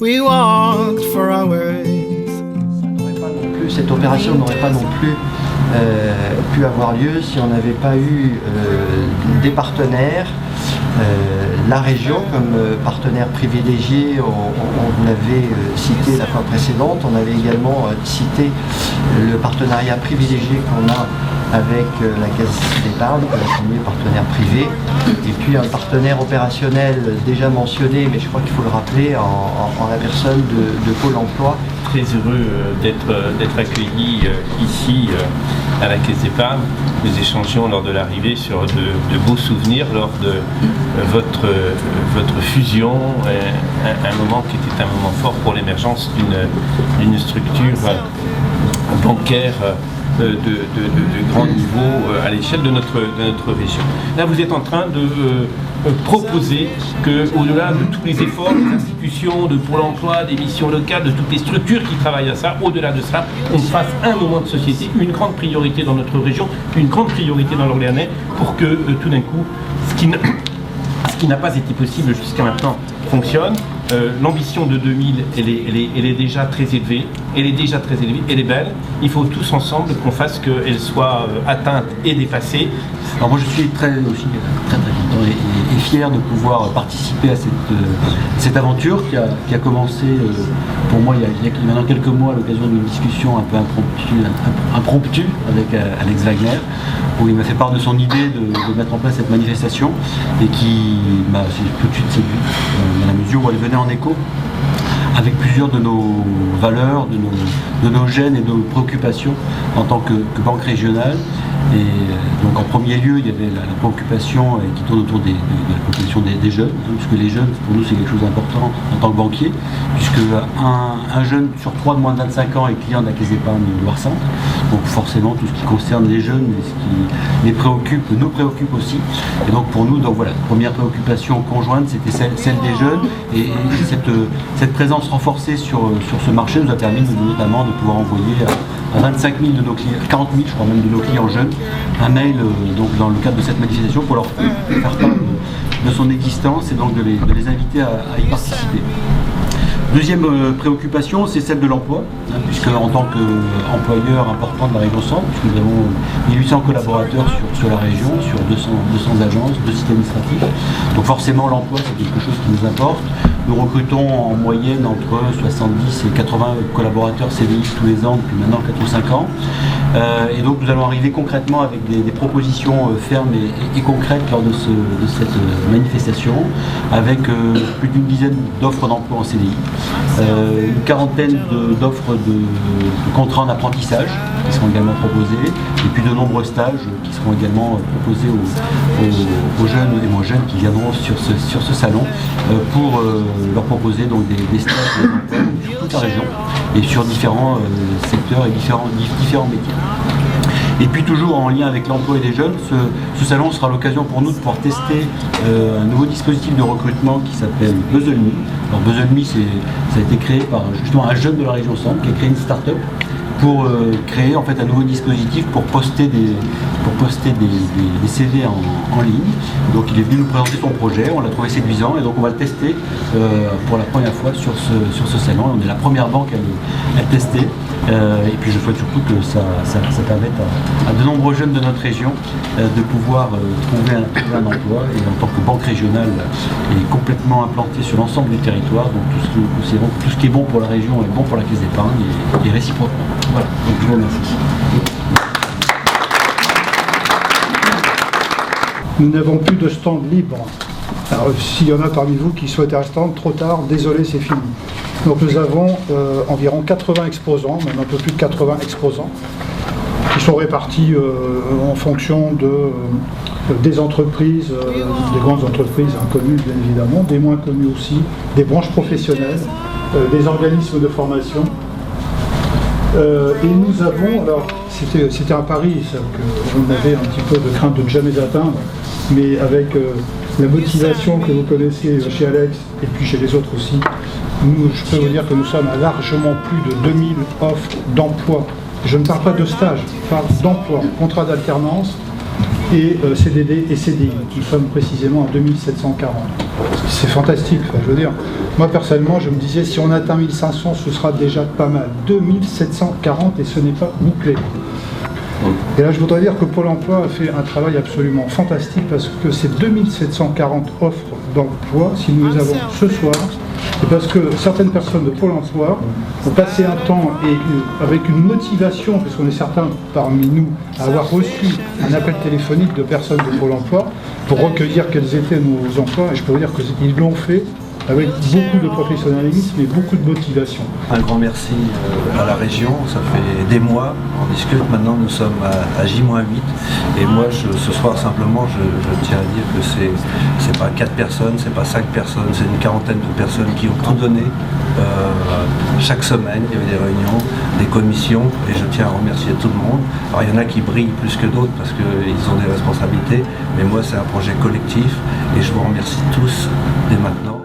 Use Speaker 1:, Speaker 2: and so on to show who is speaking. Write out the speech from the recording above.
Speaker 1: we walked for hours.
Speaker 2: Cette opération n'aurait pas non plus pu avoir lieu si on n'avait pas eu des partenaires, la région comme partenaire privilégié, on l'avait cité la fois précédente, on avait également cité le partenariat privilégié qu'on a avec la Caisse d'épargne, le premier partenaire privé, et puis un partenaire opérationnel déjà mentionné, mais je crois qu'il faut le rappeler, en la personne de Pôle emploi.
Speaker 3: Très heureux d'être accueillis ici à la Caisse d'épargne. Nous échangions lors de l'arrivée sur de beaux souvenirs lors de votre fusion, un moment qui était un moment fort pour l'émergence d'une structure bancaire de grand niveau à l'échelle de notre région. Là, vous êtes en train de proposer qu'au-delà de tous les efforts des institutions, de Pôle emploi, des missions locales, de toutes les structures qui travaillent à ça, au-delà de cela, on fasse un moment de société, une grande priorité dans notre région, une grande priorité dans l'Orléanais, pour que tout d'un coup, ce qui n'a pas été possible jusqu'à maintenant fonctionne. L'ambition de 2000, elle est déjà très élevée, elle est belle. Il faut tous ensemble qu'on fasse qu'elle soit atteinte et dépassée.
Speaker 4: Alors moi je suis très content et fier de pouvoir participer à cette aventure qui a commencé pour moi il y a maintenant quelques mois à l'occasion d'une discussion un peu impromptue avec Alex Wagner, où il m'a fait part de son idée de mettre en place cette manifestation et qui m'a tout de suite séduit dans la mesure où elle venait en écho avec plusieurs de nos valeurs, de nos gènes et de nos préoccupations en tant que banque régionale. Et donc en premier lieu, il y avait la préoccupation qui tourne autour de la population des jeunes, puisque les jeunes, pour nous, c'est quelque chose d'important en tant que banquier, puisque un jeune sur 3 de moins de 25 ans est client de la Caisse d'épargne de Loire-Centre. Donc forcément, tout ce qui concerne les jeunes et ce qui les préoccupe, nous préoccupe aussi. Et donc pour nous, donc voilà, la première préoccupation conjointe, c'était celle des jeunes. Et cette présence renforcée sur ce marché nous a permis notamment de pouvoir envoyer à 25 000 de nos clients, 40 000 je crois même de nos clients jeunes, un mail donc dans le cadre de cette manifestation pour leur faire part de son existence et donc de les inviter à y participer. Deuxième préoccupation, c'est celle de l'emploi, puisque en tant qu'employeur important de la région Centre, puisque nous avons 1800 collaborateurs sur la région, sur 200 agences, 2 sites administratifs. Donc forcément l'emploi c'est quelque chose qui nous importe. Nous recrutons en moyenne entre 70 et 80 collaborateurs CDI tous les ans depuis maintenant 4 ou 5 ans. Et donc nous allons arriver concrètement avec des propositions fermes et concrètes lors de cette manifestation, avec plus d'une dizaine d'offres d'emploi en CDI, une quarantaine d'offres de contrats en apprentissage qui seront également proposés, et puis de nombreux stages qui seront également proposés aux jeunes et moins jeunes qui viendront sur ce salon pour leur proposer donc des stages sur toute la région et sur différents secteurs et différents métiers. Et puis toujours en lien avec l'emploi et les jeunes, ce salon sera l'occasion pour nous de pouvoir tester un nouveau dispositif de recrutement qui s'appelle BuzzleMe. Alors BuzzleMe, ça a été créé par justement un jeune de la région Centre qui a créé une start-up pour créer en fait un nouveau dispositif pour poster des CV en ligne. Donc il est venu nous présenter son projet, on l'a trouvé séduisant et donc on va le tester pour la première fois sur ce salon. On est la première banque à le tester. Et puis je souhaite surtout que ça permette à de nombreux jeunes de notre région de pouvoir trouver un emploi, et en tant que banque régionale est complètement implantée sur l'ensemble du territoire, donc tout ce qui est bon pour la région est bon pour la Caisse d'épargne et réciproquement. Voilà, donc je vous remercie.
Speaker 5: Nous n'avons plus de stand libre. Alors s'il y en a parmi vous qui souhaitent un stand, trop tard, désolé, c'est fini. Donc nous avons environ 80 exposants, même un peu plus de 80 exposants, qui sont répartis en fonction des entreprises, des grandes entreprises inconnues bien évidemment, des moins connues aussi, des branches professionnelles, des organismes de formation. Et nous avons, alors c'était un pari, qu'on avait un petit peu de crainte de ne jamais atteindre, mais avec la motivation que vous connaissez chez Alex et puis chez les autres aussi, je peux vous dire que nous sommes à largement plus de 2000 offres d'emploi. Je ne parle pas de stage, je parle d'emploi, contrat d'alternance, et CDD et CDI. Nous sommes précisément à 2740. C'est fantastique, enfin, je veux dire. Moi personnellement, je me disais si on atteint 1500, ce sera déjà pas mal. 2740 et ce n'est pas bouclé. Et là, je voudrais dire que Pôle emploi a fait un travail absolument fantastique parce que ces 2740 offres d'emploi, si nous les avons ce soir, c'est parce que certaines personnes de Pôle emploi ont passé un temps et avec une motivation, parce qu'on est certains parmi nous à avoir reçu un appel téléphonique de personnes de Pôle emploi pour recueillir quels étaient nos emplois. Et je peux vous dire qu'ils l'ont fait avec beaucoup de professionnalisme et beaucoup de motivation.
Speaker 6: Un grand merci à la région, ça fait des mois, on discute, maintenant nous sommes à J-8 et moi ce soir simplement je tiens à dire que c'est pas 4 personnes, c'est pas 5 personnes, c'est une quarantaine de personnes qui ont tout donné. Chaque semaine il y avait des réunions, des commissions et je tiens à remercier tout le monde. Alors il y en a qui brillent plus que d'autres parce qu'ils ont des responsabilités, mais moi c'est un projet collectif et je vous remercie tous dès maintenant.